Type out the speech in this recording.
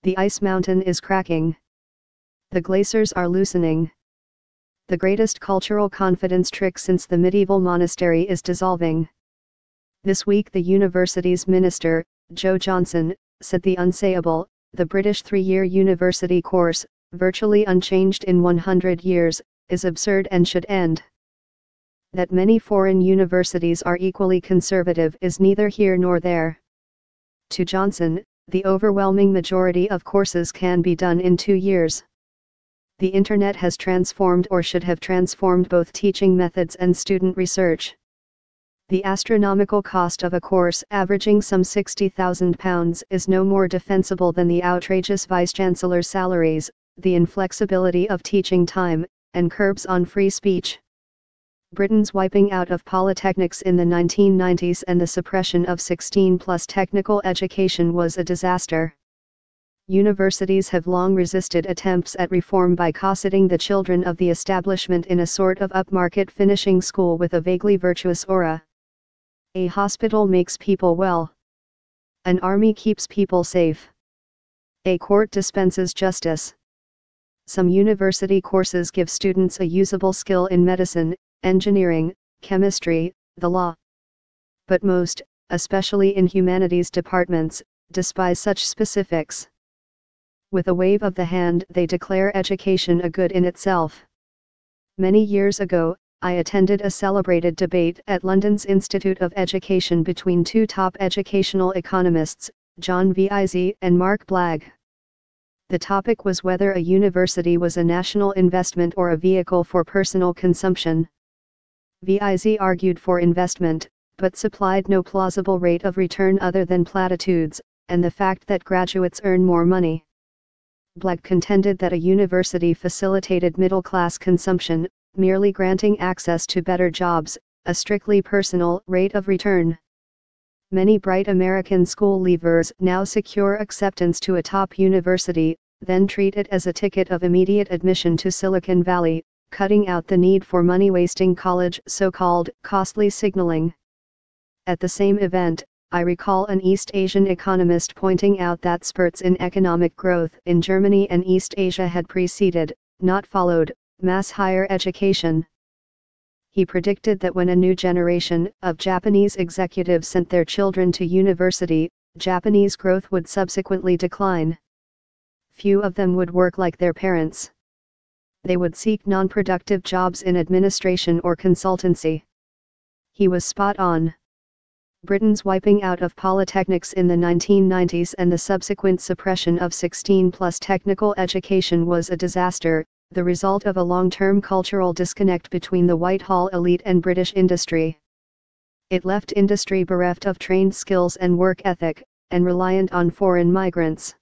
The ice mountain is cracking. The glaciers are loosening. The greatest cultural confidence trick since the medieval monastery is dissolving. This week the university's minister, Joe Johnson, said the unsayable, the British 3-year university course, virtually unchanged in 100 years, is absurd and should end. That many foreign universities are equally conservative is neither here nor there. To Johnson, the overwhelming majority of courses can be done in 2 years. The Internet has transformed or should have transformed both teaching methods and student research. The astronomical cost of a course averaging some £60,000 is no more defensible than the outrageous vice-chancellor's salaries, the inflexibility of teaching time, and curbs on free speech. Britain's wiping out of polytechnics in the 1990s and the suppression of 16+ technical education was a disaster. Universities have long resisted attempts at reform by cosseting the children of the establishment in a sort of upmarket finishing school with a vaguely virtuous aura. A hospital makes people well. An army keeps people safe. A court dispenses justice. Some university courses give students a usable skill in medicine, engineering, chemistry, the law. But most, especially in humanities departments, despise such specifics. With a wave of the hand they declare education a good in itself. Many years ago, I attended a celebrated debate at London's Institute of Education between two top educational economists, John Vize and Mark Blagg. The topic was whether a university was a national investment or a vehicle for personal consumption. Vize argued for investment, but supplied no plausible rate of return other than platitudes, and the fact that graduates earn more money. Blagg contended that a university facilitated middle-class consumption, merely granting access to better jobs, a strictly personal rate of return. Many bright American school leavers now secure acceptance to a top university, then treat it as a ticket of immediate admission to Silicon Valley, cutting out the need for money-wasting college so-called costly signaling. At the same event, I recall an East Asian economist pointing out that spurts in economic growth in Germany and East Asia had preceded, not followed, mass higher education. He predicted that when a new generation of Japanese executives sent their children to university, Japanese growth would subsequently decline. Few of them would work like their parents. They would seek non-productive jobs in administration or consultancy. He was spot on. Britain's wiping out of polytechnics in the 1990s and the subsequent suppression of 16+ technical education was a disaster, the result of a long-term cultural disconnect between the Whitehall elite and British industry. It left industry bereft of trained skills and work ethic, and reliant on foreign migrants.